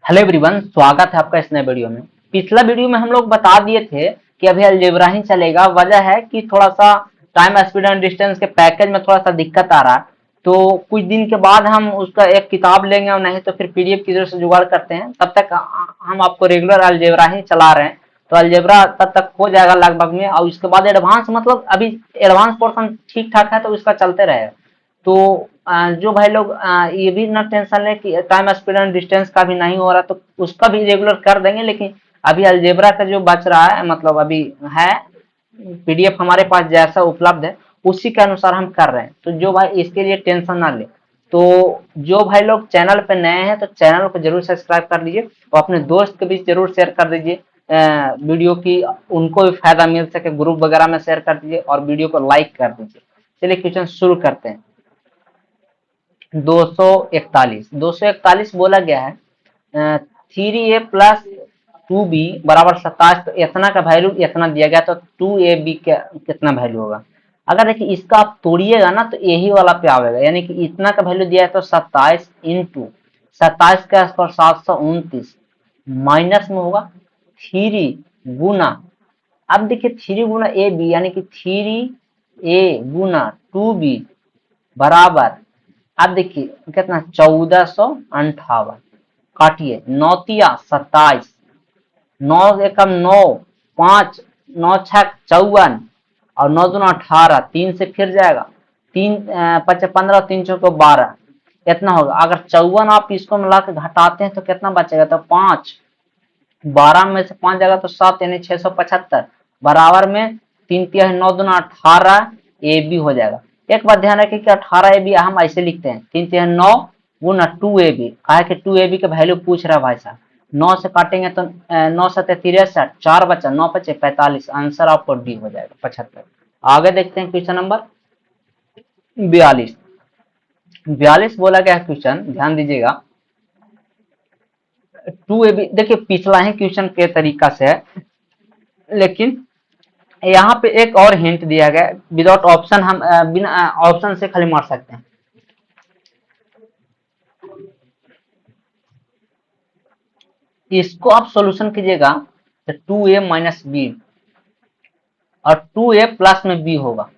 Hello everyone, स्वागत है आपका इस नए वीडियो में। पिछला वीडियो में हम लोग बता दिए थे कि अभी अलजेब्रा ही चलेगा। वजह है कि थोड़ा सा टाइम स्पीड एंड डिस्टेंस के पैकेज में थोड़ा सा दिक्कत आ रहा है, तो कुछ दिन के बाद हम उसका एक किताब लेंगे और नहीं तो फिर पीडीएफ की तरह से जुगाड़ करते हैं। तब तक हम आपको रेगुलर अलजेब्रा ही चला रहे हैं, तो अलजेब्रा तब तक हो जाएगा लगभग में। और उसके बाद एडवांस, मतलब अभी एडवांस पोर्शन ठीक ठाक है तो उसका चलते रहेगा। तो जो भाई लोग ये भी ना टेंशन ले कि टाइम स्पीड एंड डिस्टेंस का भी नहीं हो रहा, तो उसका भी रेगुलर कर देंगे। लेकिन अभी अलजेब्रा का जो बच रहा है, मतलब अभी है पीडीएफ हमारे पास जैसा उपलब्ध है उसी के अनुसार हम कर रहे हैं। तो जो भाई इसके लिए टेंशन ना ले, तो जो भाई लोग चैनल पे नए हैं तो चैनल को जरूर सब्सक्राइब कर लीजिए और अपने दोस्त के बीच जरूर शेयर कर दीजिए वीडियो की, उनको भी फायदा मिल सके। ग्रुप वगैरह में शेयर कर दीजिए और वीडियो को लाइक कर दीजिए। चलिए क्वेश्चन शुरू करते हैं। 241 बोला गया है 3a प्लस 2b बराबर 27। तो इतना का वैल्यू इतना दिया गया, तो 2ab का कितना वैल्यू होगा। अगर देखिए इसका आप तोड़िएगा ना तो यही वाला पे आवेगा, यानी कि इतना का वैल्यू दिया है तो 27 इंटू 27 का स्क्वायर 729 माइनस में होगा 3 गुना। अब देखिए 3 गुना ए बी, यानी कि 3a गुना 2b बराबर, अब देखिए कितना 1458। काटिए, 9 तिया 27, 9 एकम 9, 5 9 6 54 और 9 दूना 18, 3 से फिर जाएगा, 3 5 15, 3 चौको 12, इतना होगा। अगर 54 आप इसको मिला के घटाते हैं तो कितना बचेगा, तो 5, 12 में से 5 जाएगा तो 7, यानी 675 बराबर में 3 तिया 9 दूना 18 ए बी हो जाएगा। एक बात ध्यान रखिए कि 18 ए बी हम ऐसे लिखते हैं 3 तिया 9 गुना 2ab, कहा कि 2ab का वैल्यू पूछ रहा है भाई साहब। 9 से काटेंगे तो 9 7 63, 4 बचा, 9 5 45, आंसर आपको डी हो जाएगा 75। आगे देखते हैं क्वेश्चन नंबर 42। 42 बोला गया है क्वेश्चन, ध्यान दीजिएगा। 2ab देखिए पिछला ही क्वेश्चन के तरीका से है, लेकिन यहाँ पे एक और हिंट दिया गया। विदाउट ऑप्शन हम बिना ऑप्शन से खाली मार सकते हैं। इसको आप सॉल्यूशन कीजिएगा तो 2a माइनस बी और 2a प्लस में बी होगा।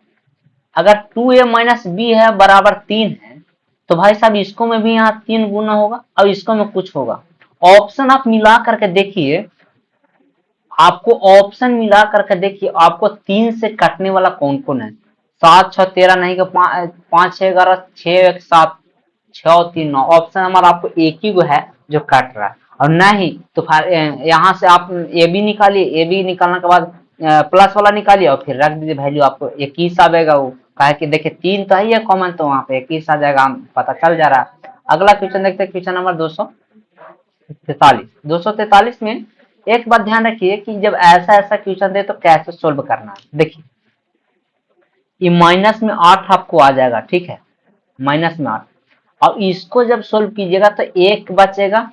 अगर 2a माइनस बी है बराबर 3 है तो भाई साहब इसको में भी यहाँ 3 गुना होगा और इसको में कुछ होगा। ऑप्शन आप मिला करके देखिए, आपको ऑप्शन मिला करके देखिए आपको 3 से कटने वाला कौन कौन है। 7 6 13 नहीं, 5 6 11, 6 1 7, 6 और 3 9। ऑप्शन हमारा आपको एक ही है जो कट रहा है, और नहीं तो फिर यहाँ से आप ए बी निकालिए। ए बी निकालने के बाद प्लस वाला निकालिए और फिर रख दीजिए वैल्यू, आपको 21 आएगा। वो कहा कि देखिए 3 तो ही है कॉमन, तो वहां पे 21 आ जाएगा, पता चल जा रहा है। अगला क्वेश्चन देखते हैं, क्वेश्चन नंबर 243। 243 में एक बात ध्यान रखिए कि जब ऐसा ऐसा क्वेश्चन दे तो कैसे सोल्व करना है। देखिए ये माइनस में 8 आपको आ जाएगा, ठीक है, माइनस में 8। और इसको जब सोल्व कीजिएगा तो 1 बचेगा,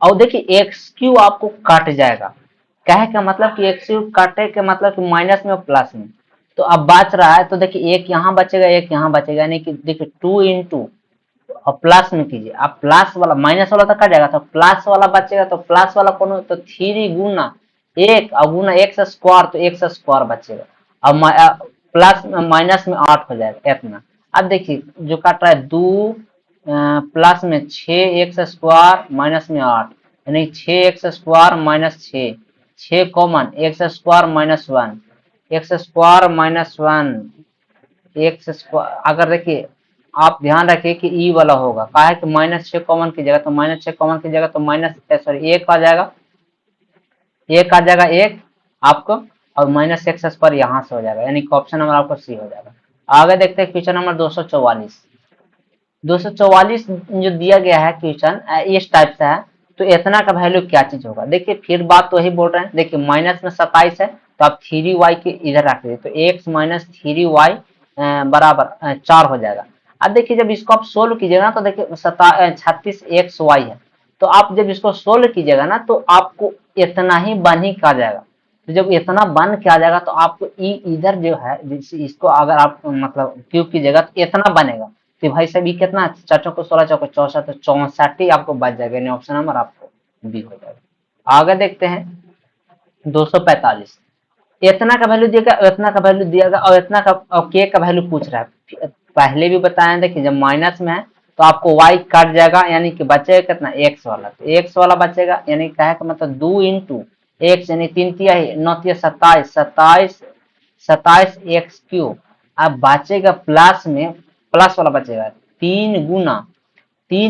और देखिए एक्स क्यू आपको कट जाएगा। कहे का मतलब कि एक्स क्यू काटे के मतलब कि माइनस में और प्लस में। तो अब बच रहा है तो देखिए एक यहाँ बचेगा, एक यहाँ बचेगा, यानी कि देखिए 2 इंटू और प्लस में कीजिए। अब प्लस वाला माइनस वाला तो कट जाएगा, तो प्लस वाला बचेगा। तो प्लस वाला कौन हो, तो 3 गुना 1 और गुना एक्स स्क्वायर, तो एक्स स्क्वायर बचेगा। अब प्लस माइनस में 8 हो जाएगा इतना। अब देखिए जो कट रहा है 2 प्लस में 6 एक्स स्क्वायर माइनस में 8, यानी 6 x square minus 6, 6 common, x square minus 1, x square minus 1, x square. अगर देखिए आप ध्यान रखिए कि ई वाला होगा, कहा है कि -6 कॉमन की जगह, तो -6 कॉमन की जगह तो माइनस सॉरी 1 आ जाएगा, 1 आ जाएगा 1 आपको, और माइनस एक्स स्क्वायर यहाँ से हो जाएगा, यानी कि ऑप्शन नंबर आपको सी हो जाएगा। आगे देखते हैं क्वेश्चन नंबर 244। 244 जो दिया गया है क्वेश्चन इस टाइप से है, तो इतना का वैल्यू क्या चीज होगा। देखिए फिर बात तो वही बोल रहे हैं। देखिए माइनस में 27 है तो आप 3y के इधर रख दीजिए, तो x माइनस 3y बराबर 4 हो जाएगा। अब देखिए जब इसको आप सोल्व कीजिएगा ना तो देखिए 36xy है, तो आप जब इसको सोल्व कीजिएगा ना तो आपको इतना ही बन ही का जाएगा। तो जब इतना बन के आ जाएगा तो आपको इधर जो है इसको अगर आप मतलब क्यूब कीजिएगा तो इतना बनेगा। तो भाई साहब ये कितना, 4 चौको 16 चौको 64, तो 64 ही आपको बच जाएगा, यानी ऑप्शन नंबर आपको बी हो जाएगा। आगे देखते हैं 245, इतना का वैल्यू दिएगा, इतना का वैल्यू दिएगा और इतना का, और के का वैल्यू पूछ रहा है। पहले भी बताया था कि जब माइनस में है तो आपको y कट जाएगा, यानी कि बचेगा कितना, x वाला। तो x वाला बचेगा, यानी कहे का मतलब 2 इंटू एक्स, यानी 3 तिया 9 तिया 27, 27 एक्स क्यूब। अब बचेगा प्लस में, प्लस वाला बचेगा 3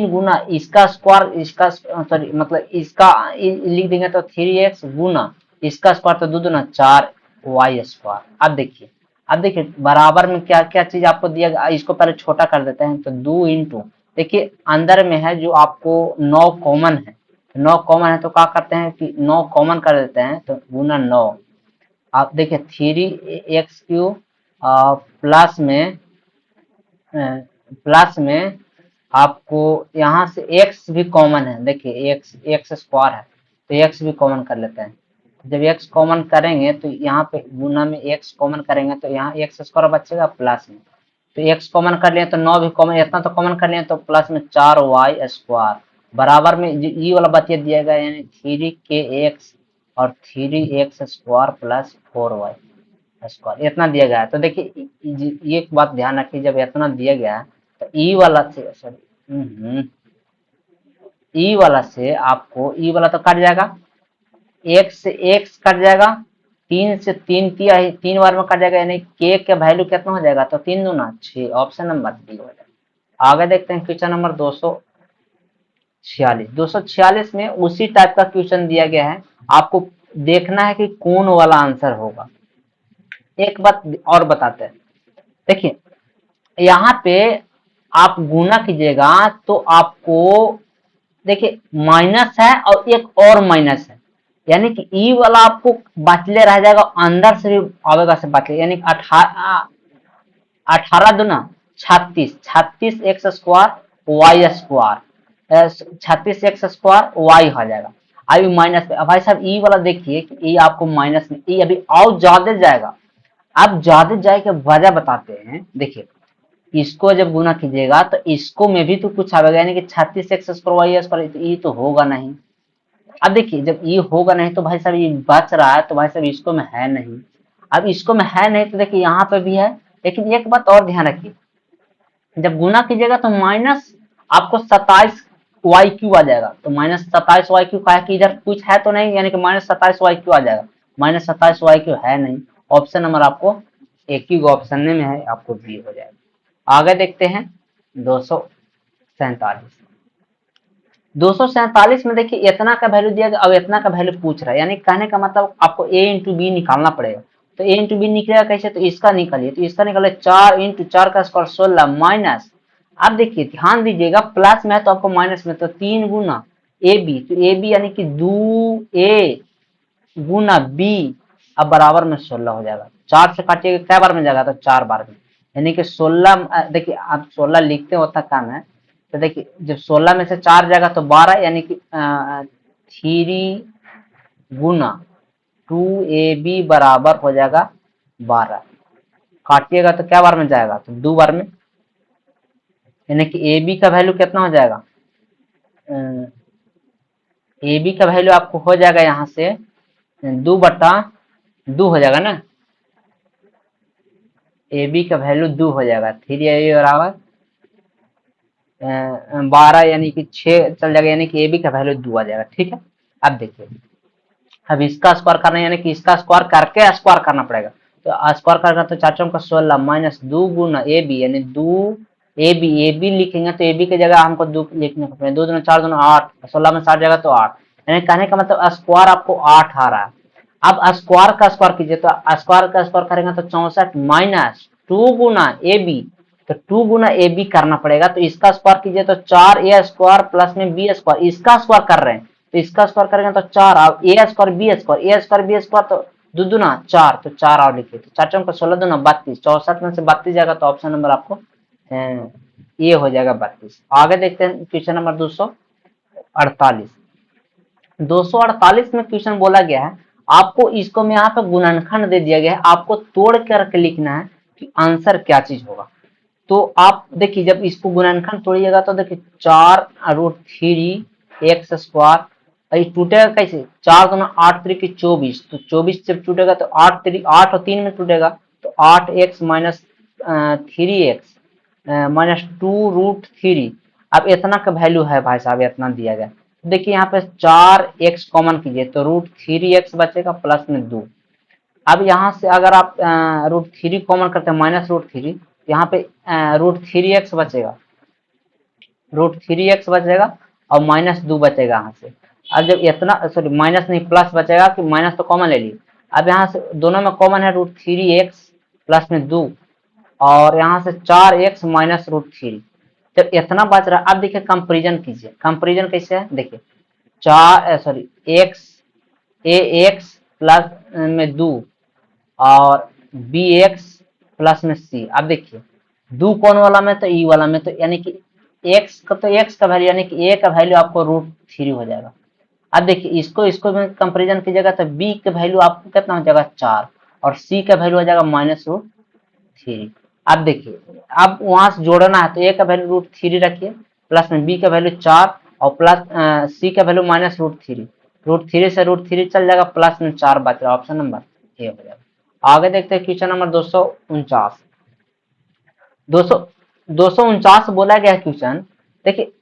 गुना इसका स्क्वायर, इसका सॉरी मतलब इसका लिख देंगे तो 3x गुना इसका स्क्वायर, तो 2 दूना 4y स्क्वायर। अब देखिए बराबर में क्या क्या चीज आपको दिया गया, इसको पहले छोटा कर देते हैं। तो 2 इंटू, देखिए अंदर में है जो आपको 9 कॉमन है, 9 कॉमन है तो क्या करते हैं कि 9 कॉमन कर देते हैं, तो गुना 9। आप देखिए 3x क्यूब प्लस में, प्लस में आपको यहाँ से x भी कॉमन है, देखिए x स्क्वायर है तो x भी कॉमन कर लेते हैं। जब x कॉमन करेंगे तो यहाँ पे गुना में x कॉमन करेंगे तो यहाँ x स्क्वायर बचेगा प्लस में, तो x कॉमन कर लिए तो 9 भी कॉमन, इतना तो कॉमन कर लिए तो प्लस में 4y स्क्वायर बराबर में ये वाला बतिया दिया गया, यानी 3kx और 3x square plus 4y square इतना दिया गया है। तो देखिए ये एक बात ध्यान रखिए, जब इतना दिया गया है तो ई वाला से, सॉरी ई वाला से आपको, ई वाला तो कट जाएगा, एक से एक्स कट जाएगा, 3 से 3 तिया 3 बार में कट जाएगा, यानी के का वैल्यू कितना हो जाएगा, तो 3 दूना 6, ऑप्शन नंबर डी हो जाएगा। आगे देखते हैं क्वेश्चन नंबर 246 में उसी टाइप का क्वेश्चन दिया गया है, आपको देखना है कि कौन वाला आंसर होगा। एक बात और बताते हैं, देखिए यहाँ पे आप गुना कीजिएगा तो आपको देखिए माइनस है और एक और माइनस है, यानी कि ई वाला आपको बचले रह जाएगा, अंदर से भी आवेगा से बचले, यानी 18 दूना 36, 36 x square y square, 36 x square y हो जाएगा। अभी माइनस में, भाई साहब ई वाला देखिए कि ई आपको माइनस में, ई अभी और ज्यादा जाएगा। अब ज्यादा जाएगा वजह बताते हैं, देखिए इसको जब गुना कीजिएगा तो इसको में भी तो कुछ आएगा, यानी कि 36 एक्स स्क्वायर वाई स्क्वायर, तो ये तो होगा नहीं। अब देखिए जब ये होगा नहीं तो भाई साहब ये बच रहा है, तो भाई साहब इसको में है नहीं। अब इसको में है नहीं तो देखिए यहाँ पे भी है, लेकिन एक बात और ध्यान रखिए, जब गुना कीजिएगा तो माइनस आपको 27 वाई क्यू आ जाएगा, तो माइनस 27 वाई क्यू का, कि इधर कुछ है तो नहीं, यानी कि माइनस 27 वाई क्यू आ जाएगा, माइनस 27 वाई क्यू है नहीं, ऑप्शन नंबर आपको एक ही ऑप्शन में है, आपको बी हो जाएगा। आगे देखते हैं 247, 247 में देखिए इतना का वैल्यू दिया गया, अब इतना का वैल्यू पूछ रहा है, यानी कहने का मतलब आपको a इंटू बी निकालना पड़ेगा। तो a इंटू बी निकलेगा कैसे, तो इसका निकालिए, तो इसका निकाले 4 इंटू 4 का स्क्वायर 16 माइनस, अब देखिए ध्यान दीजिएगा प्लस में है तो आपको माइनस में, तो 3 गुना ए बी, तो ए बी यानी कि 2a गुना बी, अब बराबर में 16 हो जाएगा। 4 से काटिएगा क्या बार में जाएगा, तो 4 बार में, यानी कि 16, देखिए आप 16 लिखते होता काम है, तो देखिए जब 16 में से 4 जाएगा तो 12, यानी कि 3 गुना 2ab बराबर हो जाएगा 12, काटिएगा तो क्या बार में जाएगा, तो 2 बार में, यानी कि ए बी का वैल्यू कितना हो जाएगा, ए बी का वैल्यू आपको हो जाएगा यहाँ से 2/2 हो जाएगा ना, ए बी का वैल्यू 2 हो जाएगा, 3ab बराबर 12, यानी कि 6 चल जाएगा, यानी कि ए बी का वैल्यू 2 आ जाएगा। ठीक है, अब देखिए अब इसका स्क्वायर करना है, यानी कि इसका स्क्वायर करके स्क्वायर करना पड़ेगा, तो स्क्वायर करना तो 4 चौका 16 माइनस 2 गुना ए बी, यानी 2 ए बी लिखेंगे तो ए बी की जगह हमको 2 लिखने पड़ेगा, 2 दूना 4 दूना 8, 16 में 7 जगह तो 8, यानी कहने का मतलब स्क्वायर आपको 8 आ रहा है। अब स्क्वायर का स्क्वायर कीजिए, तो स्क्वायर का स्क्वायर करेंगे तो 64 माइनस 2 गुना ए बी, तो 2 गुना ए बी करना पड़ेगा, तो इसका स्क्वायर कीजिए तो 4a स्क्वायर प्लस में बी स्क्वायर, इसका स्क्वायर कर रहे हैं तो इसका स्क्वायर करेंगे तो 4, अब ए स्क्वायर बी स्क्वायर तो 2 दूना 4, तो 4 और लिखिए, तो 4 चौका 16 दूना 32, 64 में से 32 जाएगा तो ऑप्शन नंबर आपको ये हो जाएगा 32। आगे देखते हैं क्वेश्चन नंबर 248, 248 में क्वेश्चन बोला गया है, आपको इसको में यहाँ पे गुणनखंड दे दिया गया है, आपको तोड़ करके लिखना है कि आंसर क्या चीज होगा। तो आप देखिए जब इसको गुणनखंड तोड़िएगा तो देखिए 4√3 एक्स स्क्वायर और ये टूटेगा कैसे, 4 दूना 8 3 की 24, तो 24 जब टूटेगा तो 8 और 3 में टूटेगा, तो 8x माइनस 3x माइनस 2√3। अब इतना का वैल्यू है भाई साहब, इतना दिया गया। देखिए यहाँ पे 4x कॉमन कीजिए तो √3x बचेगा प्लस में 2। अब यहाँ से अगर आप √3 कॉमन करते हैं माइनस √3, यहाँ पे √3x बचेगा, √3x बचेगा और माइनस 2 बचेगा यहाँ से। अब जब इतना, सॉरी माइनस नहीं प्लस बचेगा, कि माइनस तो कॉमन ले ली। अब यहाँ से दोनों में कॉमन है √3x प्लस में 2, और यहाँ से 4x माइनस √3। जब इतना बच रहा है, अब देखिए कंपेरिजन कीजिए। कंपेरिजन कैसे है, देखिए एक्स ए एक्स प्लस में 2 और बी एक्स प्लस में सी। अब देखिए 2 कौन वाला में, तो ई वाला में, तो यानी कि एक्स का, तो एक्स का वैल्यू यानी कि ए का वैल्यू आपको √3 हो जाएगा। अब देखिए इसको इसको में कंपेरिजन कीजिएगा तो बी का वैल्यू आपको कितना हो जाएगा 4, और सी का वैल्यू हो जाएगा -√3। अब देखिए अब वहां से जोड़ना है तो ए का वैल्यू √3 रखिए, प्लस में बी का वैल्यू 4 और प्लस सी का वैल्यू -√3। √3 से √3 चल जाएगा, प्लस में 4 बच रहा, ऑप्शन नंबर ए हो जाएगा। आगे देखते हैं क्वेश्चन नंबर 249। 249 बोला गया क्वेश्चन। देखिए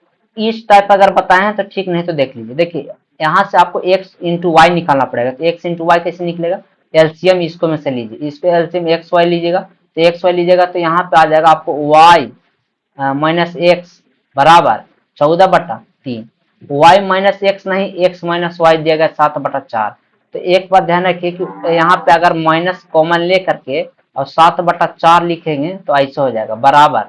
इस टाइप अगर बताए हैं तो ठीक, नहीं तो देख लीजिए। देखिए यहाँ से आपको x इंटू वाई निकालना पड़ेगा, तो x इंटू वाई कैसे निकलेगा, एलसीएम इसको में से लीजिए, इस पे एलसीएम एक्स वाई लीजिएगा, तो एक्स वाई लीजिएगा तो यहाँ पे आ जाएगा आपको y माइनस एक्स बराबर 14/3। वाई माइनस एक्स नहीं, एक्स माइनस वाई दिया गया 7/4। तो एक बात ध्यान रखिए कि यहाँ पे अगर माइनस कॉमन ले करके और 7/4 लिखेंगे तो ऐसा हो जाएगा बराबर।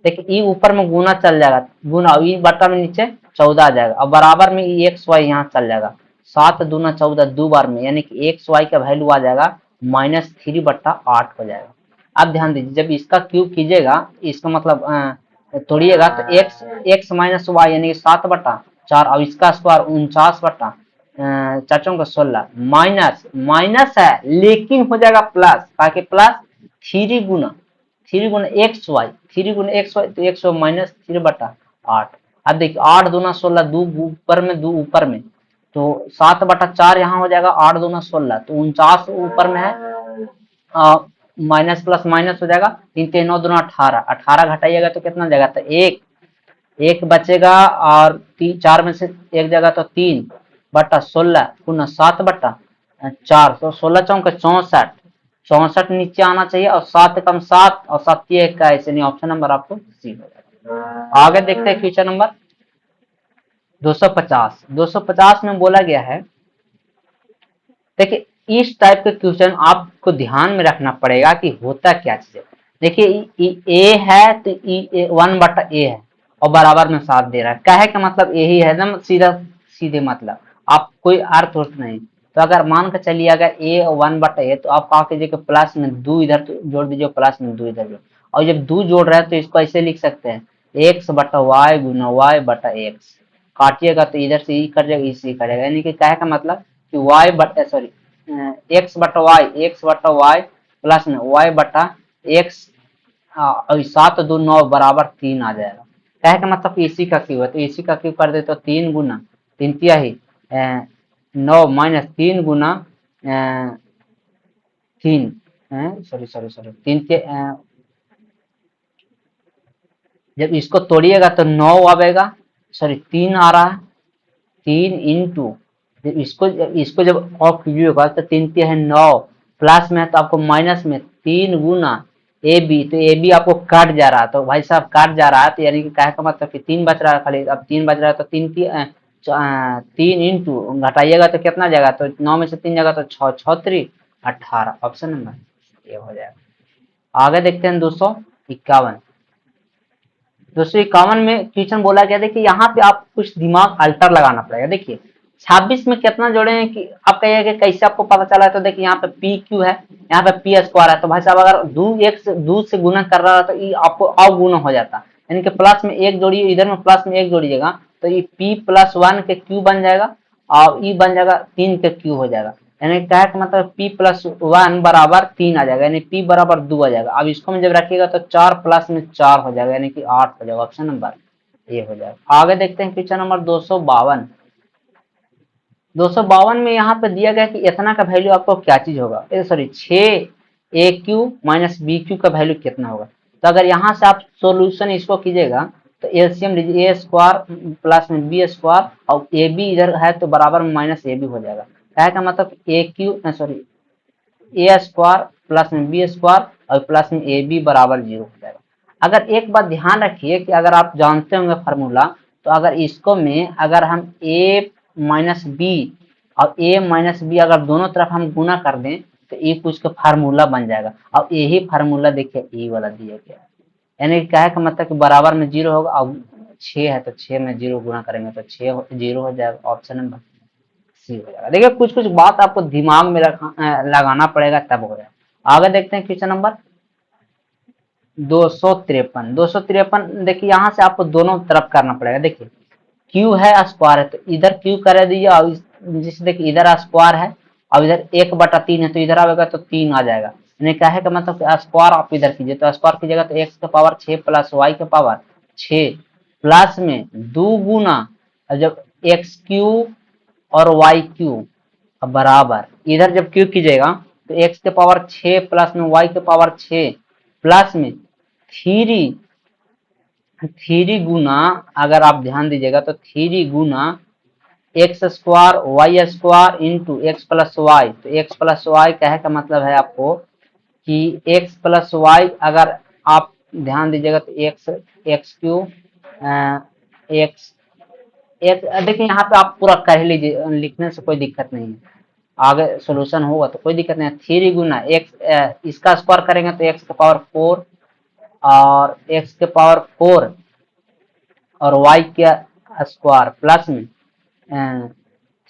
देखिए ई ऊपर में गुना चल जाएगा, गुना, ई बटा में नीचे 14 आ जाएगा, और बराबर में ई एक्स वाई यहाँ चल जाएगा, 7 दूना 14 दो बार में, यानी कि एक्स वाई का वैल्यू आ जाएगा -3/8 हो जाएगा। अब ध्यान दीजिए, जब इसका क्यूब कीजिएगा, इसका मतलब तोड़िएगा तो एक्स एक्स माइनस वाई यानी कि 7/4, और इसका स्क्वायर 49/4 का 16, माइनस माइनस है लेकिन हो जाएगा प्लस, ताकि प्लस 3 गुना एक्स वाई, 3 गुना एक्स वाई, तो एक्स वाई -3/8। अब देखिए 8 दूना 16, दो ऊपर में दो ऊपर में, तो 7/4 यहाँ हो जाएगा, 8 दूना 16, तो 49 ऊपर में है, माइनस प्लस माइनस हो जाएगा, 3 3 9 दूना 18, 18 घटाइएगा तो कितना जाएगा, तो एक बचेगा, और 4 में से एक जगह तो 3/16 पुनः 7/4, तो 16 चौक 64, 64 नीचे आना चाहिए, और 7 कम 7 और 7 21, नहीं ऑप्शन नंबर आपको सी हो जाएगा। आगे देखते हैं क्वेश्चन नंबर 250। 250 में बोला गया है, देखिए इस टाइप के क्वेश्चन आपको ध्यान में रखना पड़ेगा कि होता क्या चीज है। देखिए ए है तो 1/a है, और बराबर में 7 दे रहा है, कहे का मतलब यही है ना, सीधा सीधे मतलब, आप कोई अर्थ उर्थ नहीं। तो अगर मान कर चलिए अगर a 1/a, तो आप कहा कीजिए कि प्लस में 2 इधर तो जोड़ दीजिए, प्लस में 2 इधर जोड़, और जब 2 जोड़ रहे हैं तो इसको ऐसे लिख सकते हैं, x/y गुना y/x, काटिएगा तो इधर से ई कट जाएगा, इसी कट जाएगा, यानी कि कहे का मतलब कि x/y प्लस में y/x, और 7 2 9 बराबर 3 आ जाएगा। कहे का मतलब इसी का क्यू है, तो इसी का क्यू कर दे तो 3 गुना 3 तिहाई 9 माइनस 3 गुना 3, सॉरी 3, जब इसको तोड़िएगा तो 9 आएगा, सॉरी 3 आ रहा है, 3 इंटू, इसको जब ऑफ कीजिएगा तो 3 है 9, प्लस में है तो आपको माइनस में 3 गुना ए बी, तो ए बी आपको काट जा रहा है, तो भाई साहब काट जा रहा है, तो यानी कि कहे का मतलब कि 3 बच रहा है खाली, अब 3 बच रहा है तो 3 इंटू घटाइएगा तो कितना जाएगा, तो 9 में से 3 जाएगा तो 6 6 3 18, ऑप्शन नंबर ये हो जाएगा। आगे देखते हैं 251। 251 में क्वेश्चन बोला गया, देखिए यहाँ पे आप कुछ दिमाग अल्टर लगाना पड़ेगा। देखिए 26 में कितना जोड़े हैं कि आप कहिए कि कैसे आपको पता चला है, तो देखिए यहाँ पे पी क्यू है, यहाँ पे पी स्क्वायर है, तो भाई साहब अगर दो से गुना कर रहा है तो ये आपको अवगुना हो जाता, यानी कि प्लस में एक जोड़िए, इधर में प्लस में एक जोड़िएगा तो ये p+1 के क्यू बन जाएगा, और ई बन जाएगा 3 के क्यू हो जाएगा, यानी क्या है मतलब p+1 बराबर 3 आ जाएगा, यानी p बराबर 2 आ जाएगा। अब इसको में जब रखिएगा तो 4 प्लस में 4 हो जाएगा, यानी कि 8 हो जाएगा, ऑप्शन नंबर ये हो जाएगा। आगे देखते हैं क्वेश्चन नंबर 252। 252 में यहाँ पे दिया गया कि इतना का वैल्यू आपको क्या चीज होगा, सॉरी 6 AQ माइनस BQ का वैल्यू कितना होगा। तो अगर यहाँ से आप सोल्यूशन इसको कीजिएगा तो एलसीएम लीजिए ए स्क्वायर प्लस में बी स्क्वायर और ए बी इधर है तो बराबर में माइनस ए बी हो जाएगा। क्या का मतलब ए स्क्वायर प्लस में बी स्क्वायर और प्लस में ए बी बराबर 0 हो जाएगा। अगर एक बात ध्यान रखिए कि अगर आप जानते होंगे फार्मूला, तो अगर इसको में अगर हम ए माइनस बी और ए माइनस बी अगर दोनों तरफ हम गुना कर दें तो ये कुछ का फार्मूला बन जाएगा। और यही फार्मूला देखिए ई वाला दिया गया है, यानी क्या है का मतलब कि बराबर में 0 होगा और 6 है तो 6 में 0 गुना करेंगे तो 6 0 हो जाएगा, ऑप्शन नंबर सी हो जाएगा। देखिए कुछ कुछ बात आपको दिमाग में लगाना पड़ेगा तब हो जाएगा। आगे देखते हैं क्वेश्चन नंबर 253। देखिए यहाँ से आपको दोनों तरफ करना पड़ेगा। देखिए क्यू है स्क्वायर है तो इधर क्यू कर दीजिए और जिससे देखिए इधर स्क्वायर है और इधर 1/3 है तो इधर आएगा तो 3 आ जाएगा। यानी क्या है का मतलब स्क्वायर आप इधर कीजिए तो स्क्वायर कीजिएगा तो एक्स के पावर 6 प्लस वाई के पावर 6 प्लस में 2 गुना जब एक्स क्यू और वाई क्यू बराबर इधर जब क्यू कीजिएगा तो एक्स के पावर 6 प्लस में वाई के पावर 6 प्लस में थ्री गुना, अगर आप ध्यान दीजिएगा तो 3 गुना x square y square into x plus y. तो एक्स प्लस वाई कहे का मतलब है आपको कि एक्स प्लस वाई, अगर आप ध्यान दीजिएगा तो एक्स एक्स क्यू एक्स एक देखिए यहाँ पे आप पूरा कर ही लीजिए, लिखने से कोई दिक्कत नहीं है, आगे सोल्यूशन होगा तो कोई दिक्कत नहीं है। 3 गुना एक्स इसका स्क्वायर करेंगे तो एक्स के पावर 4 और एक्स के पावर 4 और वाई के स्क्वायर प्लस में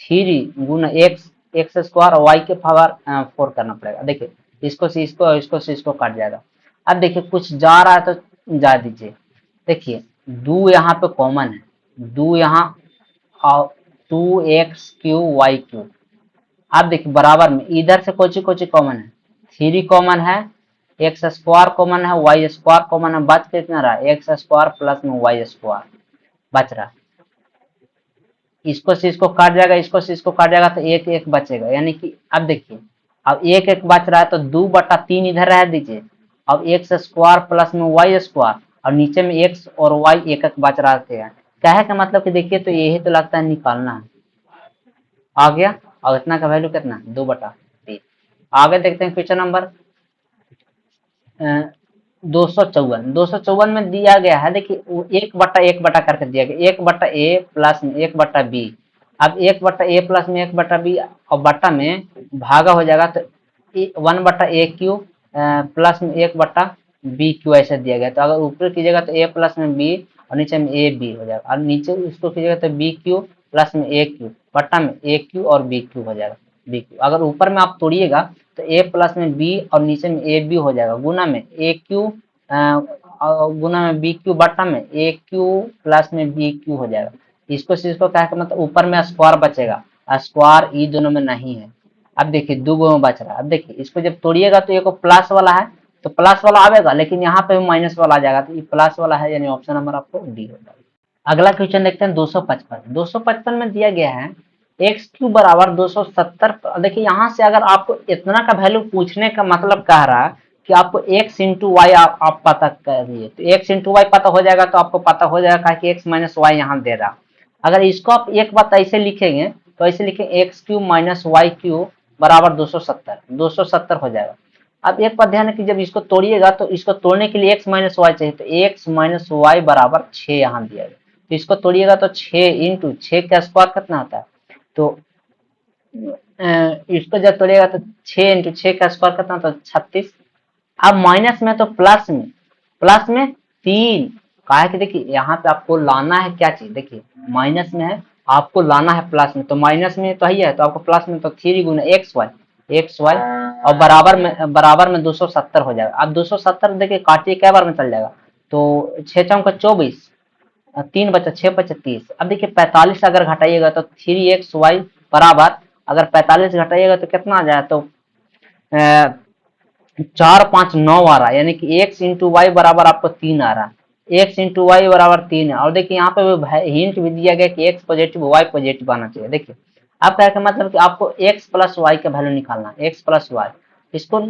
3 गुना एक्स एक्स स्क्वायर और वाई के पावर 4 करना पड़ेगा। देखिए इसको से इसको और इसको से इसको कट जाएगा। अब देखिए कुछ जा रहा है तो जा दीजिए। देखिए 2 यहाँ पे कॉमन है, 2 यहाँ और 2x3y3। अब देखिए बराबर में इधर से कोची कॉमन है, 3 कॉमन है, एक्स स्क्वायर कॉमन है, वाई स्क्वायर कॉमन है, बच कितना रहा एक्स स्क्वायर प्लस में वाई स्क्वायर बच रहा। इसको से इसको काट जाएगा, इसको से इसको काट जाएगा तो एक एक बचेगा। यानी कि अब देखिए अब एक एक बच रहा है तो 2/3 इधर रह दीजिए। अब एक्स स्क्वायर प्लस में वाई स्क्वायर और नीचे में एक्स और वाई एक एक बच रहा है। क्या है का मतलब कि देखिए तो यही तो लगता है निकालना है, आ गया। और इतना का वैल्यू कितना 2/3। आगे देखते हैं क्वेश्चन नंबर 254 में दिया गया है। देखिए 1/1 करके दिया गया, 1/a प्लस में 1/b। अब 1/a प्लस में 1/b और बट्टा में भागा हो जाएगा तो 1/a क्यू प्लस में 1/b क्यू ऐसे दिया गया। तो अगर ऊपर कीजिएगा तो a प्लस में b और नीचे में a b हो जाएगा, और नीचे इसको कीजिएगा तो b क्यू प्लस में a क्यू बट्टा में a क्यू और b क्यू हो जाएगा। b क्यू अगर ऊपर में आप तोड़िएगा तो a प्लस में b और नीचे में a b हो जाएगा, गुना में a क्यू गुना में b क्यू बट्टा में a क्यू प्लस में b क्यू हो जाएगा। इसको से इसको क्या मतलब ऊपर में स्क्वायर बचेगा, स्क्वायर ई दोनों में नहीं है। अब देखिए 2 गो में बच रहा है। अब देखिए इसको जब तोड़िएगा तो एक प्लस वाला है तो प्लस वाला आएगा, लेकिन यहाँ पे माइनस वाला आ जाएगा तो ये प्लस वाला है, यानी ऑप्शन नंबर आपको डी होगा। अगला क्वेश्चन देखते हैं 255 में दिया गया है एक्स क्यू बराबर 270। देखिए यहाँ से अगर आपको इतना का वैल्यू पूछने का मतलब कह रहा है कि आपको एक्स इंटू वाई आप पता करिए, तो एक्स इंटू वाई पता हो जाएगा तो आपको पता हो जाएगा कि एक्स माइनस वाई यहाँ दे रहा। अगर इसको आप एक बात ऐसे लिखेंगे तो ऐसे लिखेंगे x cube minus y cube बराबर 270 हो जाएगा। अब एक बात ध्यान है कि जब इसको तोड़िएगा तो इसको तोड़ने के लिए एक्स माइनस वाई चाहिए, तो एक्स माइनस वाई बराबर 6 यहाँ दिया गया। तो इसको तोड़िएगा तो 6 इंटू 6 का स्क्वायर कितना होता है, तो इसको जब तोड़िएगा तो 6 इंटू 6 का स्क्वायर कितना होता है 36। अब माइनस में तो प्लस में 3 का है कि देखिए यहाँ पे आपको लाना है क्या चीज, देखिए माइनस में है आपको लाना है प्लस में, तो माइनस में तो ही है तो आपको प्लस में तो 3 गुना एक्स वाई और बराबर में 270 हो जाएगा। अब 270 देखिए काटिए क्या बार में चल जाएगा, तो 6 चौका 24, 3 बचा 6 बचा 30। अब देखिए 45 अगर घटाइएगा तो 3xy बराबर, अगर 45 घटाइएगा तो कितना आ जाए तो 4 5 9 आ रहा है, यानी कि एक्स इंटू वाई बराबर आपको 3 आ रहा है, एक्स इंटू वाई बराबर 3 है। और देखिए यहाँ पे हिंट भी दिया गया कि एक्स पॉजिटिव वाई पॉजिटिव आना चाहिए। देखिए आप कह के मतलब कि आपको x प्लस वाई का वैल्यू निकालना, x प्लस वाई, इसको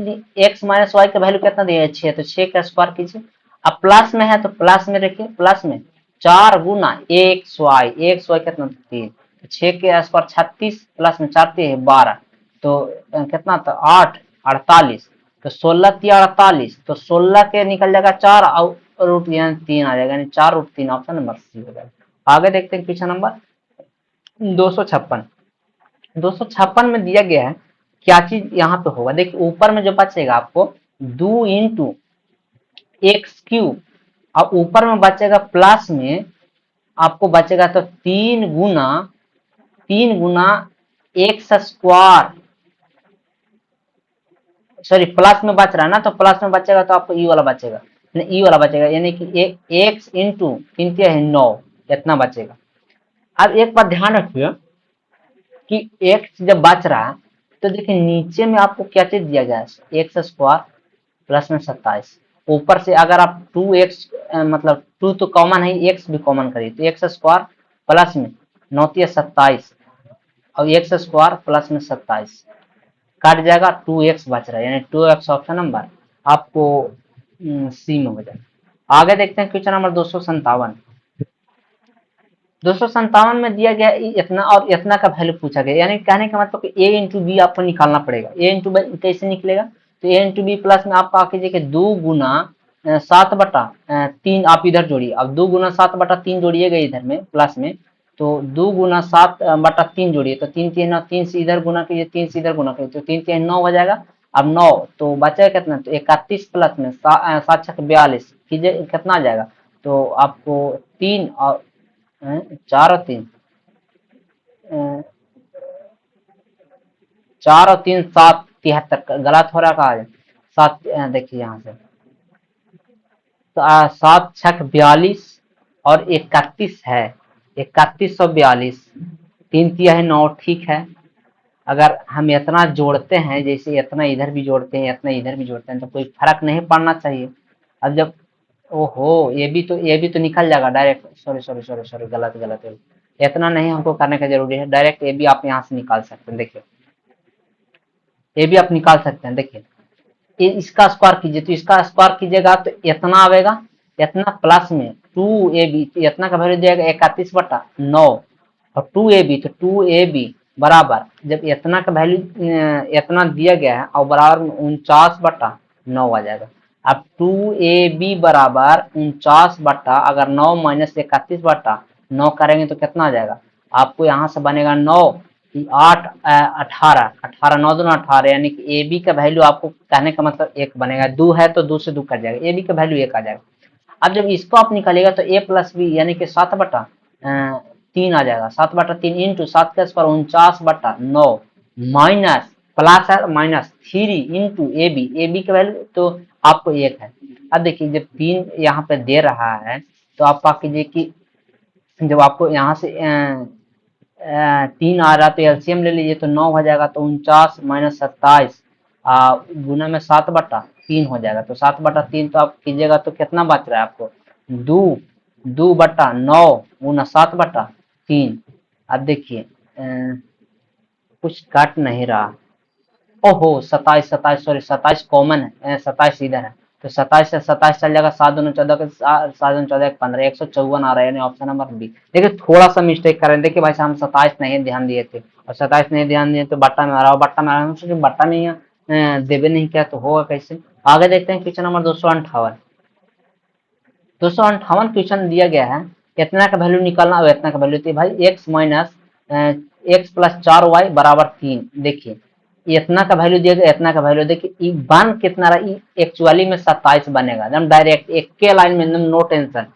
x माइनस वाई का वैल्यू कितना दिया है 6, तो 6 का स्क्वायर कीजिए। अब प्लस में है तो प्लस में रखिए, प्लस में 4 गुना एक्स वाई कितना 3, 6 के स्क्वायर 36, प्लस में 4 है 12, तो कितना था 8 48, तो 16 तिया 48, तो 16 के निकल जाएगा 4 और रूट 3 आ जाएगा, यानी 4 रूट 3, ऑप्शन नंबर सी हो जाएगा। आगे देखते हैं पीछा नंबर 256। 256 में दिया गया है क्या चीज यहाँ पे होगा, देखिए ऊपर में जो बचेगा आपको 2 इंटू एक्स क्यूब, और ऊपर में बचेगा प्लस में आपको बचेगा तो 3 गुना एक्स स्क्वायर, सॉरी प्लस में बच रहा है ना, तो प्लस में बचेगा तो आपको ई वाला बचेगा, ई वाला बचेगा, यानी कि एक्स इंटू 3 है 9, इतना बचेगा। अब एक बात ध्यान रखिए कि एक्स जब बच रहा है तो देखिए नीचे में आपको क्या चीज दिया गया है, एक्स स्क्वायर प्लस में 27, ऊपर से अगर आप 2x मतलब 2 तो कॉमन है, एक्स भी कॉमन करिए, तो एक्स स्क्वायर प्लस में 9 27, और एक्स स्क्वायर प्लस में 27 काट जाएगा, 2x बच रहा है, यानी 2x ऑप्शन नंबर आपको सी में हो जाएगा। आगे देखते हैं क्वेश्चन नंबर 257। 257 में दिया गया इतना और इतना का वैल्यू पूछा गया, यानी कहने का मतलब कि a इंटू बी आपको निकालना पड़ेगा। a इंटू बी कैसे निकलेगा, तो a इंटू बी प्लस में आपका कीजिए कि 2 गुना 7/3 आप इधर जोड़िए, अब 2 गुना 7/3 जोड़िएगा इधर में प्लस में, तो 2 गुना 7/3 जोड़िए, तो 3 3 9, 3 से इधर गुना कीजिए, 3 से इधर गुना कीजिए, तो 3 3 9 हो जाएगा। अब 9 तो बचेगा कितना, तो 31 प्लस में 7 6 42 कीजिए, कितना आ जाएगा, तो आपको 3 और 4 और 3, 4 और 3 7 73, गलत हो रहा कहा 7, देखिए यहाँ से तो 7 6 42 और 31 है, 3142, 3 तिया है 9, ठीक है। अगर हम इतना जोड़ते हैं, जैसे इतना इधर भी जोड़ते हैं इतना इधर भी जोड़ते हैं, तो कोई फर्क नहीं पड़ना चाहिए। अब जब ओहो ये भी तो निकल जाएगा direct, sorry sorry sorry sorry, गलत गलत है, इतना नहीं हमको करने का जरूरी है, डायरेक्ट ये भी आप यहाँ से निकाल सकते हैं। देखिए ये भी आप निकाल सकते हैं, देखिए ये इसका स्क्वायर कीजिए, तो इसका स्क्वायर कीजिएगा तो इतना आएगा, इतना प्लस में 2ab, तो इतना का वैल्यू दिया 31/9, और 2ab, तो 2ab बराबर, जब इतना का वैल्यू इतना दिया गया है और बराबर में 49/9 आ जाएगा। अब 2ab बराबर 49 अगर 9 माइनस 31/9 करेंगे तो कितना आ जाएगा, आपको यहाँ से बनेगा 9 8 18 18 9 दूना 18, यानी कि ए बी का वैल्यू आपको कहने का मतलब 1 बनेगा, 2 है तो 2 से 2 कट जाएगा, ए बी का वैल्यू 1 आ जाएगा। अब जब इसको आप निकालेगा तो a प्लस बी यानी कि 7/3 आ जाएगा, 7/3 इंटू 7 का स्क्वायर 49/9 माइनस प्लस है माइनस 3 इंटू ए बी का वैल्यू तो आपको 1 है। अब देखिए जब 3 यहाँ पे दे रहा है तो आप कीजिए कि जब आपको यहाँ से 3 आ रहा तो एलसीएम ले लीजिए, तो 9 हो जाएगा, तो 49 माइनस 27 गुना में 7/3 हो जाएगा, तो 7/3 तो आप कीजिएगा तो कितना बच रहा है आपको, 2/9 गुना 7/3। अब देखिए कुछ कट नहीं रहा, ओहो 27 27 सॉरी 27 कॉमन है, 27 इधर है, तो 27 से 27 चल जाएगा, 7 दूनी 14 के 7 दूनी 14 15, 154 आ रहा है, यानी ऑप्शन नंबर बी। देखिए थोड़ा सा मिस्टेक कर रहे हैं, देखिए भाई हम 27 नहीं ध्यान दिए थे, और 27 नहीं ध्यान दिए तो बट्टा में आ रहा, बट्टा में आ रहा है, बट्टा में देवे नहीं किया तो होगा कैसे। आगे देखते हैं क्वेश्चन नंबर 258। 258 क्वेश्चन दिया गया है, इतना का वैल्यू निकालना और इतना का वैल्यू, तो भाई x minus x plus 4y बराबर 3, देखिए इतना का वैल्यू दिया गया, इतना का वैल्यू देखिए बन कितना रहा, एक्चुअली में 27 बनेगा, एकदम डायरेक्ट एक के लाइन में, एकदम नो टेंशन,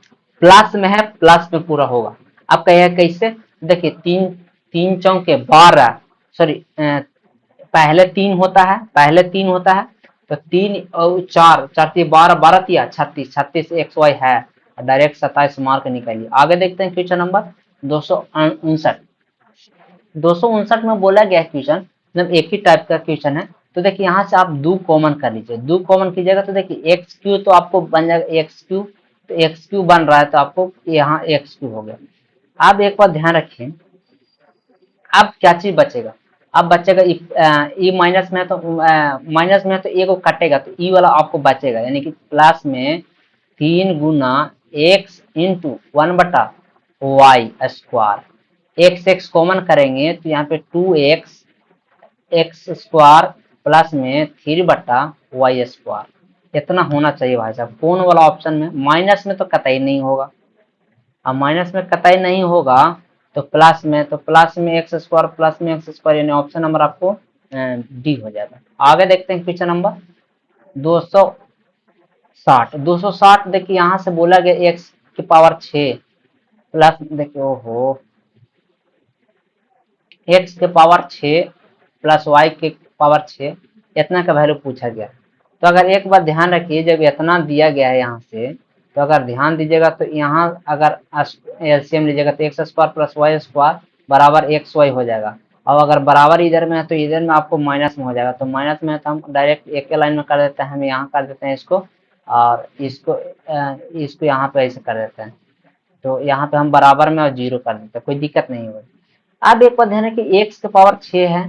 प्लस में है प्लस में पूरा होगा। अब कहिए कैसे, देखिए 3 3 चौके 12, सॉरी पहले 3 होता है, पहले 3 होता है, तो 3 और 4 4 12 12 तिया 36 36 एक्स वाई है, डायरेक्ट 27 मार्क निकालिए। आगे देखते हैं क्वेश्चन नंबर 259। 259 में बोला गया क्वेश्चन, मतलब एक ही टाइप का क्वेश्चन है, तो देखिए यहाँ से आप 2 कॉमन कर लीजिए, 2 कॉमन कीजिएगा तो देखिए एक्स क्यू तो आपको बन जाएगा एक्स क्यू, तो एक्स क्यू बन रहा है तो आपको यहाँ एक्स क्यू हो गया। आप एक बात ध्यान रखिए अब क्या चीज बचेगा, अब बचेगा ई माइनस में, तो माइनस में तो ए को कटेगा तो ई वाला आपको बचेगा, यानी कि प्लस में 3 गुना x into 1/y²। X x common करेंगे तो यहाँ पे 2x स्क्वायर प्लस में 3/y²। इतना होना चाहिए भाई साहब। कौन वाला ऑप्शन में? माइनस में तो कतई नहीं होगा। अब माइनस में कतई नहीं होगा तो प्लस में एक्स स्क्वायर प्लस में एक्स स्क्वायर, यानी ऑप्शन नंबर आपको डी हो जाएगा। आगे देखते हैं क्वेश्चन नंबर 260। 260 देखिए यहाँ से बोला गया एक्स की पावर 6 प्लस, देखिए ओहो, एक्स के पावर 6 प्लस वाई के पावर 6 इतना का वैल्यू पूछा गया। तो अगर एक बात ध्यान रखिए, जब इतना दिया गया है यहाँ से, तो अगर ध्यान दीजिएगा तो यहाँ अगर एलसीएम लीजिएगा तो x square plus y square बराबर एक्स वाई हो जाएगा। और अगर बराबर इधर में है तो इधर में आपको माइनस में हो जाएगा। तो माइनस में है तो हम डायरेक्ट एक लाइन में कर देते हैं, हम यहाँ कर देते हैं इसको, और इसको यहाँ पे ऐसे कर देते हैं। तो यहाँ पे हम बराबर में और जीरो कर देते हैं, कोई दिक्कत नहीं होगी। अब एक बात ध्यान है कि एक्स के पावर 6 है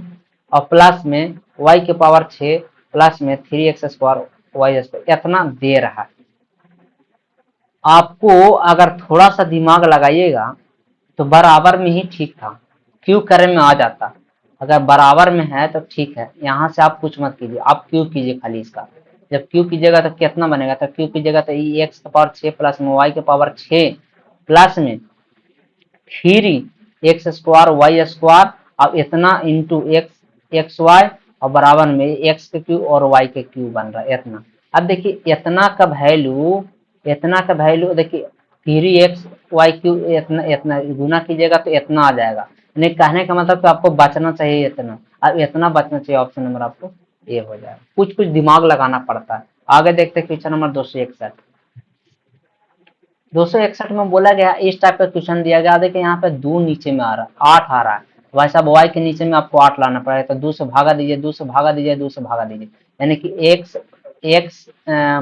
और प्लस में वाई के पावर 6 प्लस में 3x² y² इतना दे रहा है। आपको अगर थोड़ा सा दिमाग लगाइएगा तो बराबर में ही ठीक था, क्यों करे में आ जाता। अगर बराबर में है तो ठीक है, यहाँ से आप कुछ मत कीजिए, आप क्यों कीजिए खाली इसका। जब क्यों कीजिएगा तो कितना बनेगा, तो क्यों कीजिएगा तो एक्स के पावर 6 प्लस में वाई के पावर 6 प्लस में 3x² y²। अब इतना इंटू एक्स वाई और बराबर में एक्स के क्यू और वाई के क्यू बन रहा है इतना। अब देखिए इतना का वैल्यू देखिए 3x² इतना इतना गुना कीजिएगा तो इतना आ जाएगा। नहीं, कहने का मतलब कि आपको बचना चाहिए इतना, अब इतना बचना चाहिए, ऑप्शन नंबर आपको ए हो जाएगा। कुछ कुछ दिमाग लगाना पड़ता है। आगे देखते हैं क्वेश्चन नंबर 261। 261 में बोला गया इस टाइप का क्वेश्चन दिया गया, देखिए यहाँ पे 2 नीचे में आ रहा है, 8 आ रहा है। भाई साहब वाई के नीचे में आपको 8 लाना पड़ेगा, तो 2 से भागा दीजिए, 2 से भागा दीजिए, 2 से भागा दीजिए, यानी कि एक्स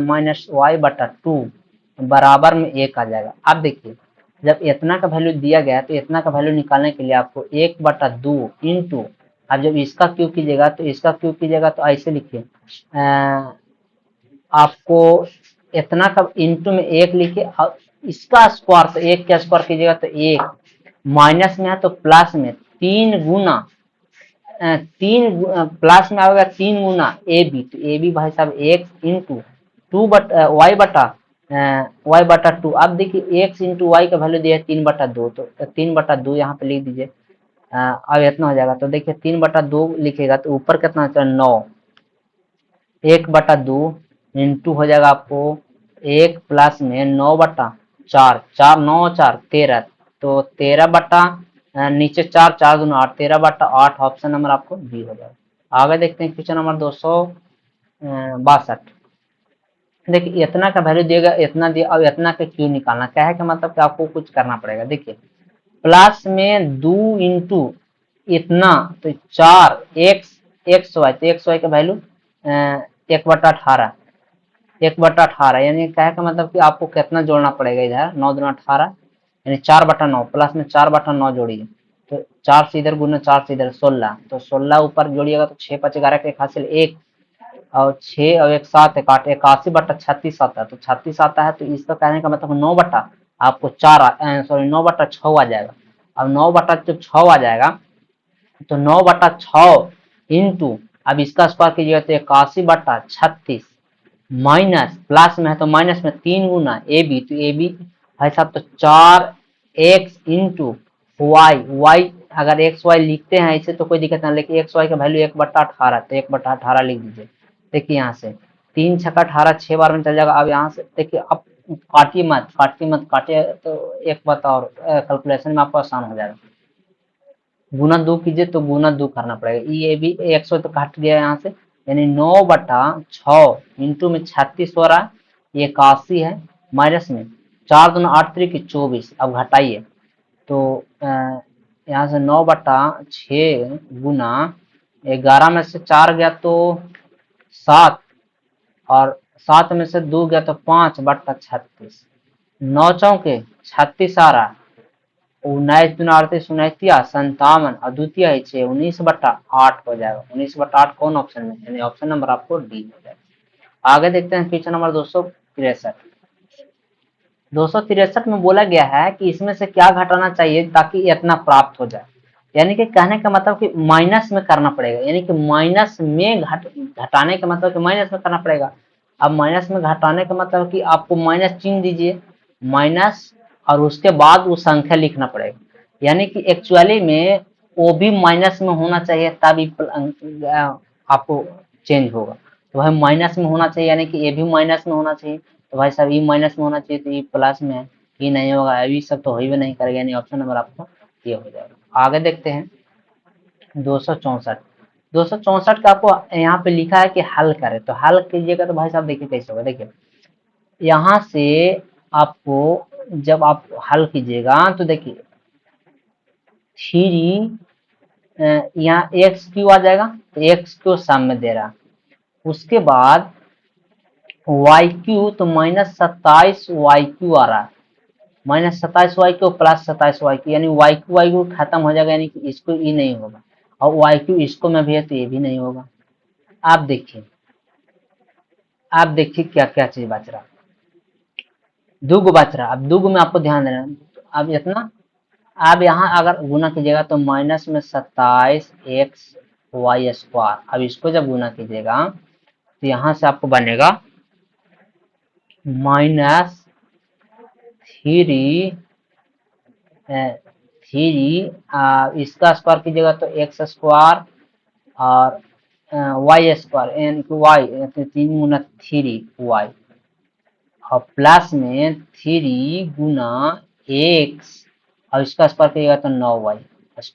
माइनस वाई बटा 2 बराबर में 1 आ जाएगा। अब देखिए जब इतना का वैल्यू दिया गया तो इतना का वैल्यू निकालने के लिए आपको 1/2 इंटू, अब जब इसका क्यू कीजिएगा तो इसका क्यू कीजिएगा तो ऐसे लिखिए, आपको इतना का इंटू में 1 लिखिए, इसका स्क्वायर तो 1 का स्क्वायर कीजिएगा तो 1, माइनस में है तो प्लस में 3 गुना, 3 प्लस में आएगा 3 गुना ए बी, तो ए बी भाई साहब एक्स इंटू वाई बटा 2। अब देखिए एक्स इंटू वाई का वैल्यू दिया है 3/2, तो 3/2 यहाँ पे लिख दीजिए। अब इतना हो जाएगा, तो देखिए 3/2 लिखेगा तो ऊपर कितना होता है 9, 1/2 इंटू हो जाएगा आपको 1 प्लस में 9/4, 4 9 4 13, तो 13 बटा नीचे 4 4 दूना 8, 13/8 ऑप्शन नंबर आपको बी हो जाएगा। आगे देखते हैं क्वेश्चन नंबर 262। देखिए इतना का वैल्यू दिएगा, इतना दिया, अब इतना का क्यों निकालना, क्या है कि मतलब कि आपको कुछ करना पड़ेगा। देखिए प्लस में 2 इंटू इतना, तो 4 एक्स वाई, तो एक्स वाई का वैल्यू 1/18, 1/18, यानी क्या है का मतलब कि आपको कितना जोड़ना पड़ेगा इधर, 9 दूना 18, यानी 4/9 प्लस में 4/9 जोड़िए, तो 4 से इधर गुना 4 से इधर 16, तो 16 ऊपर जोड़िएगा तो 6 5 11 के हासिल 1, और 6 और 1 7 1 81/36 आता है, तो 36 आता है, तो इसका कहने का मतलब 9 बटा आपको 4 सॉरी 9/6 आ जाएगा। अब 9/6 आ जाएगा तो 9/6 इंटू, अब इसका स्क्वायर कीजिएगा तो 81/36 माइनस, प्लस में है तो माइनस में 3 गुना ए बी, तो ए बी भाई साहब तो 4x इंटू वाई, अगर एक्स वाई लिखते हैं ऐसे तो कोई दिक्कत नहीं, लेकिन एक्स वाई का वैल्यू 1/18, तो 1/18 लिख दीजिए। देखिए यहाँ से 3 छक्का 18, 6 बार में चल जाएगा। अब यहाँ से देखिए, अब काटिए तो एक बात और कैलकुलेशन में आपको आसान हो जाएगा। गुना 2 कीजिए तो गुना 2 करना पड़ेगा, ये भी 100 तो कट गया यहाँ से, यानी 9/6 इंटू में 36 हो रहा है, ये 81 है, माइनस में 4 दूना 8 3 की 24, अब घटाइए तो यहाँ से 9/6 गुना 11 में से 4 गया तो 7, और 7 में से 2 गया तो 5/36, 9 चौके 36 आ रहा है, 19 दूना 38, 19 57 और द्वितीय है 6, 19/8 हो जाएगा। 19/8 कौन ऑप्शन में, यानी ऑप्शन नंबर आपको डी हो जाएगा। आगे देखते हैं क्वेश्चन नंबर 263। 263 में बोला गया है कि इसमें से क्या घटाना चाहिए ताकि इतना प्राप्त हो जाए। यानी कि कहने का मतलब कि माइनस में करना पड़ेगा, यानी कि माइनस में घटाने का मतलब कि माइनस में करना पड़ेगा। अब माइनस में घटाने का मतलब कि आपको माइनस चिन्ह दीजिए, माइनस, और उसके बाद वो संख्या लिखना पड़ेगा। यानी कि एक्चुअली में वो भी माइनस में होना चाहिए तभी आपको चेंज होगा। तो वह माइनस में होना चाहिए, यानी कि ये भी माइनस में होना चाहिए। तो भाई साहब ये माइनस में होना चाहिए, तो ये प्लस में है, ये नहीं होगा, अभी सब तो हो ही नहीं करेगा, यानी ऑप्शन नंबर आपको ये हो जाएगा। आगे देखते हैं 264। 264 का आपको यहाँ पे लिखा है कि हल करें, तो हल कीजिएगा तो भाई साहब देखिए कैसे होगा। देखिए यहाँ से आपको जब आप हल कीजिएगा तो देखिए 3 यहाँ एक्स क्यू आ जाएगा, तो एक्स क्यू सामने दे रहा, उसके बाद वाई क्यू, तो -27 YQ आ रहा है, -27 YQ प्लस 27 YQ, यानी YQ खत्म हो जाएगा, यानी कि इसको ये नहीं होगा, और YQ इसको में भी है तो ये भी नहीं होगा। आप देखिए, आप देखिए क्या क्या चीज बच रहा, दुगो बच रहा। अब दुगो में आपको ध्यान देना, अब इतना आप यहाँ अगर गुना कीजिएगा तो माइनस में 27XY²। अब इसको जब गुना कीजिएगा तो यहाँ से आपको बनेगा -3 इसका स्क्वायर कीजिएगा तो X² और Y², यानी कि Y, 3 × 3 Y, और प्लस में 3 गुना X, और इसका स्क्वायर कीजिएगा तो 9Y²।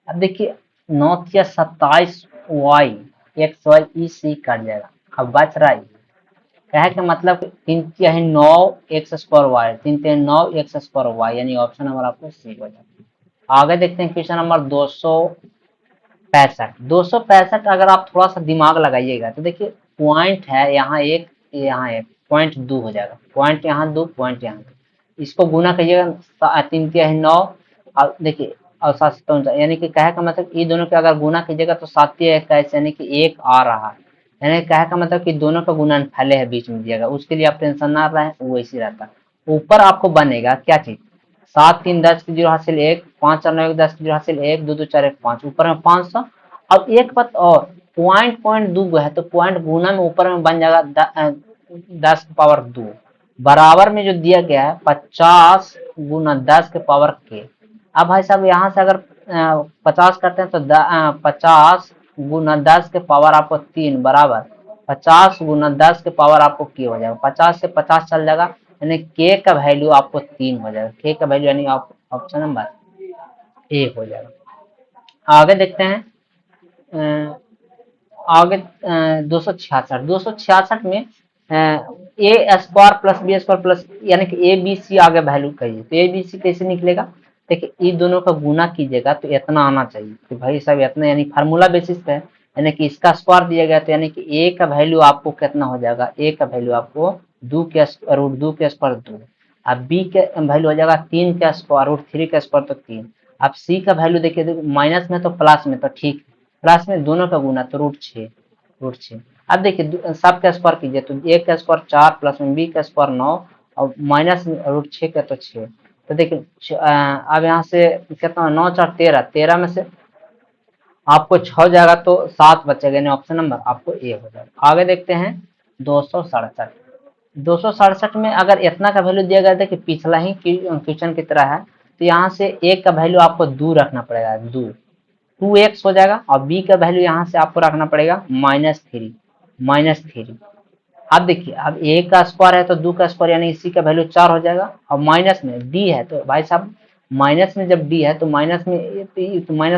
अब देखिए 9 या 27Y, XY कट जाएगा, अब बच रहा है कहे का मतलब 3×9 X²Y, 3×9 X²Y, यानी ऑप्शन नंबर आपको सी हो जाएगा। आगे देखते हैं क्वेश्चन नंबर 265। 265 अगर आप थोड़ा सा दिमाग लगाइएगा तो देखिए पॉइंट है यहाँ एक, यहाँ एक, पॉइंट 2 हो जाएगा, पॉइंट यहाँ 2, पॉइंट यहाँ 2, इसको गुना करिएगा 3×9, और देखिए और 7×7, यानी कि कहे का मतलब ये दोनों के अगर गुना कीजिएगा तो 7×1, यानी कि 1 आ रहा है, यानी कहे का मतलब कि दोनों का गुणनफल है बीच में दिया गया, उसके लिए आप टेंशन ना रहे, वो ऐसे रहता है। ऊपर आपको बनेगा क्या चीज, 7×3 = 10 की 0 हासिल 1, 5×4 = 10 की 0 हासिल 1, 2×2 = 4 = 5, ऊपर में 500। अब एक बात और, पॉइंट पॉइंट 2 है तो पॉइंट गुना में ऊपर में बन जाएगा 10⁻2, बराबर में जो दिया गया है 50 × 10⁻k। अब भाई साहब यहाँ से अगर 50 करते हैं तो 50 × 10⁻³ आपको 3 बराबर 50 × 10⁻³ आपको k हो जाएगा, 50 से 50 चल जाएगा, यानी k का वैल्यू आपको 3 हो जाएगा, k का वैल्यू यानी ऑप्शन नंबर ए हो जाएगा। आगे देखते हैं आगे 266 में A² + B² + यानी कि ABC आगे वैल्यू कहिए, तो ABC कैसे निकलेगा, देखिए ये दोनों का गुना कीजिएगा तो इतना आना चाहिए कि भाई साहब इतना, यानी फार्मूला बेसिस पे है, यानी कि इसका स्क्वायर दिया गया तो यानी कि A का वैल्यू आपको कितना हो जाएगा, A का वैल्यू आपको 2 के √2 के स्क्वायर 2, अब B का वैल्यू हो जाएगा 3 का स्क्वायर √3 का स्क्वायर तो 3, अब C का वैल्यू देखिए माइनस में तो प्लस में तो ठीक, प्लस में दोनों का गुना तो √6। अब देखिए सब का स्क्वायर कीजिए तो A का स्क्वायर 4 प्लस में B का स्क्वायर 9 और माइनस √6 का तो 6, तो देखिए अब यहाँ से कितना 9×4 = 13 में से आपको 6 जाएगा तो 7 बचेगा, यानी ऑप्शन नंबर आपको ए हो जाएगा। आगे देखते हैं 267। 267 में अगर इतना का वैल्यू दिया गया था कि पिछला ही क्वेश्चन की तरह है, तो यहाँ से ए का वैल्यू आपको 2 रखना पड़ेगा, 2x हो जाएगा, और बी का वैल्यू यहाँ से आपको रखना पड़ेगा -3। अब देखिए अब ए का स्क्वायर है तो 2 का स्क्वायर यानी इसी का वैल्यू 4 हो जाएगा, और माइनस में डी है तो भाई साहब माइनस में जब डी है तो माइनस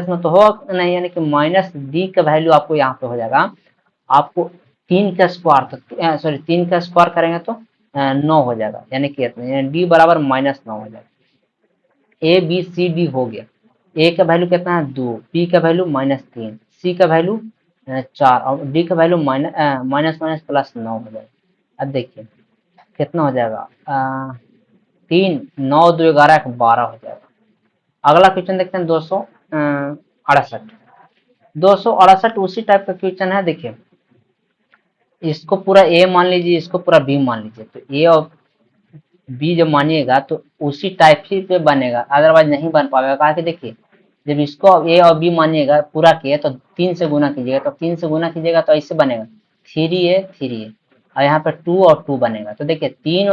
में तो हो नहीं, यानी कि माइनस डी का वैल्यू आपको यहाँ पे हो जाएगा, आपको 3 का स्क्वायर तो सॉरी 3 का स्क्वायर करेंगे तो 9 हो जाएगा, यानी कि डी बराबर -9 हो जाएगा। ए बी सी डी हो गया, ए का वैल्यू कितना है 2, बी का वैल्यू -3, सी का वैल्यू 4 और डी का वैल्यू माइनस प्लस 9 हो जाएगा। अब देखिए कितना हो जाएगा 3 9 2 11 12 हो जाएगा, अगला क्वेश्चन देखते हैं 268। 268 उसी टाइप का क्वेश्चन है। देखिए इसको पूरा ए मान लीजिए, इसको पूरा बी मान लीजिए, तो ए और बी जब मानिएगा तो उसी टाइप ही पे बनेगा, अदरवाइज नहीं बन पाएगा। कहा कि देखिए जब इसको ए और बी मानिएगा पूरा किए तो 3 से गुना कीजिएगा, तो 3 से गुना कीजिएगा तो ऐसे बनेगा 3a 3a, और यहाँ पे 2 और 2 बनेगा। तो देखिए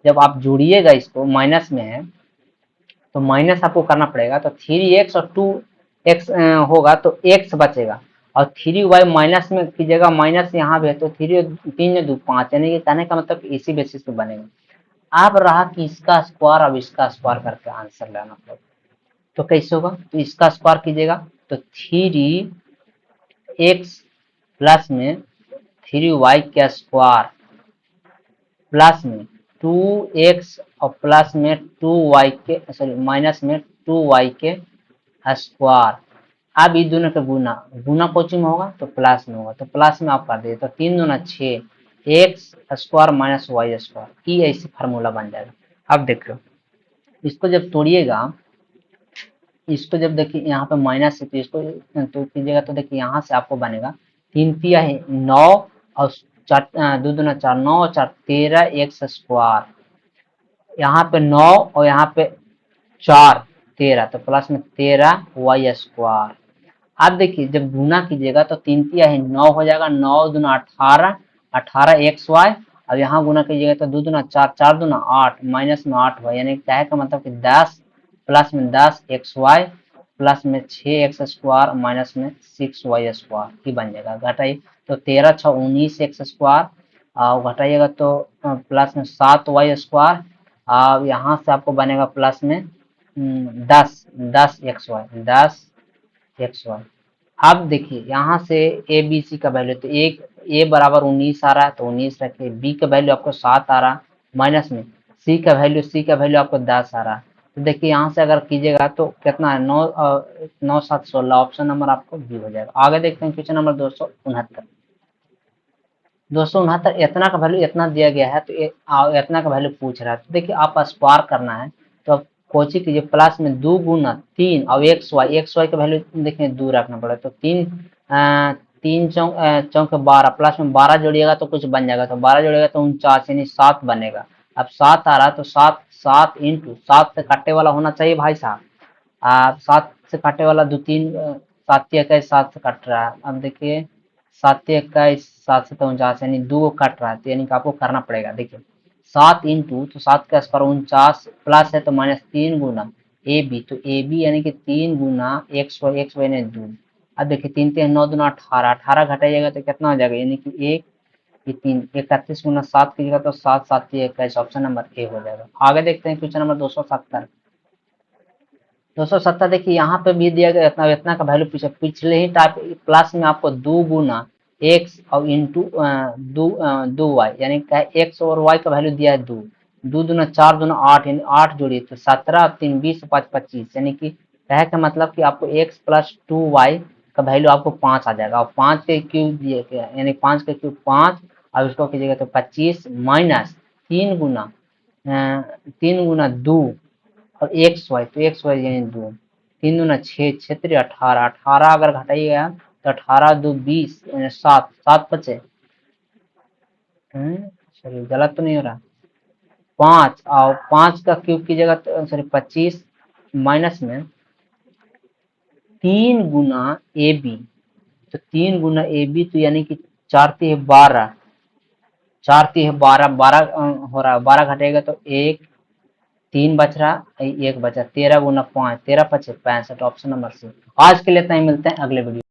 जब आप जोड़िएगा इसको माइनस में है तो माइनस आपको करना पड़ेगा, तो 3x और 2x होगा तो x बचेगा, और 3y माइनस में कीजिएगा, माइनस यहाँ भी है तो 3 2 5, यानी कि कहने का मतलब इसी बेसिस पे बनेगा। अब रहा कि इसका स्क्वायर, अब इसका स्क्वायर करके आंसर लाना पड़ेगा। तो कैसे होगा, तो इसका स्क्वायर कीजिएगा तो 3x प्लस में 3y का स्क्वायर प्लस में 2x और प्लस में 2y के सॉरी माइनस में 2y के स्क्वायर। अब ये दोनों का गुना, गुना कोचिंग में होगा तो प्लस में होगा, तो प्लस में आप कर दीजिए, तो 3 दूना 6 x square minus y square की ऐसी फार्मूला बन जाएगा। अब देखो इसको जब तोड़िएगा, इसको जब देखिए यहाँ पे माइनस है तो इसको तो कीजिएगा, तो देखिए यहाँ से आपको बनेगा 3 तिया है 9 और 2 दूना 4 9 और 4 13 एक्स स्क्वायर, यहाँ पे 9 और यहाँ पे 4 13, तो प्लस में 13 वाई स्क्वायर। अब देखिए जब गुना कीजिएगा तो 3 तिया है 9 हो जाएगा, 9 दूना 18 18 एक्स वाई, अब यहाँ गुना कीजिएगा तो 2 दूना 4 4 दूना 8 माइनस में 8 वाई, यानी क्या है का मतलब कि 10 प्लस में 10 एक्स वाई प्लस में 6 एक्स स्क्वायर माइनस में 6 वाई स्क्वायर की बन जाएगा। घटाइए तो 13 6 19 एक्स स्क्वायर, और घटाइएगा तो प्लस में 7 वाई स्क्वायर, और यहाँ से आपको बनेगा प्लस में 10 एक्स वाई 10 एक्स वाई। अब देखिए यहाँ से ए बी सी का वैल्यू, तो एक ए बराबर 19 आ रहा है तो 19 रखिए, बी का वैल्यू आपको 7 आ रहा माइनस में सी का वैल्यू आपको 10 आ रहा। तो देखिए यहाँ से अगर कीजिएगा तो कितना है 9 7 16, ऑप्शन नंबर आपको बी हो जाएगा। आगे देखते हैं क्वेश्चन नंबर 269। 269 इतना का वैल्यू इतना दिया गया है, तो इतना का वैल्यू पूछ रहा है, तो देखिए आप स्क्वायर करना है तो आप कोची कीजिए, प्लस में 2 गुना 3 और एक्स वाई का वैल्यू देखिए 2 रखना पड़ेगा, तो 3 चौक 12 प्लस में 12 जोड़िएगा तो कुछ बन जाएगा, तो 12 जोड़िएगा तो 49 यानी 7 बनेगा। अब 7 आ रहा तो 7 इंटू 7 से काटने वाला होना चाहिए भाई साहब, 7 से काटने वाला 2 3 7 21 7 से कट रहा है। अब देखिए 7 21 7 से 49 यानी 2 कट रहा है, तो यानी कि आपको करना पड़ेगा। देखिए 7 इंटू तो 7 का स्क्वायर 49 प्लस है तो माइनस 3 गुना ए बी, तो ए बी यानी कि 3 गुना एक्स वाई ने 2। अब देखिए 3 3 9 दूना 18 18 घटाइएगा तो कितना हो जाएगा, यानी कि 1 ये 3 31 गुना 7 कीजिएगा तो 7 7 21, ऑप्शन नंबर ए हो जाएगा। आगे देखते हैं क्वेश्चन नंबर 270। 270 देखिए यहाँ पे भी दिया गया इतना का वैल्यू पिछले ही टाइप प्लस में आपको 2 गुना एक्स और इंटू 2 वाई, यानी क्या एक्स और वाई का वैल्यू दिया है 2 2 दूना 4 दूना 8 यानी 8 जोड़िए तो 17 3 20 5 25, यानी कि कहे का मतलब कि आपको एक्स प्लस 2 वाई का वैल्यू आपको 5 आ जाएगा, और 5 के क्यूब दिए गया यानी 5 के क्यूब 5, और उसको कीजिएगा तो 25 माइनस 3 गुना 2 और एक्स वाई, तो एक्स वाई यानी 2 3 दूना 6 6 18 18 अगर घटाइएगा तो 18 2 20 यानी 7 7 बचे, चलिए गलत तो नहीं हो रहा, 5 और 5 का क्यूब कीजिएगा तो सॉरी 25 माइनस में 3 गुना ए बी, तो 3 गुना ए बी तो यानी कि 4 3 12 4 3 12 12 हो रहा है, 12 घटेगा तो 1 3 बच रहा, 1 बचा, 13 गुना 5 13 5 65, ऑप्शन नंबर सी। आज के लिए इतना ही, मिलते हैं अगले वीडियो।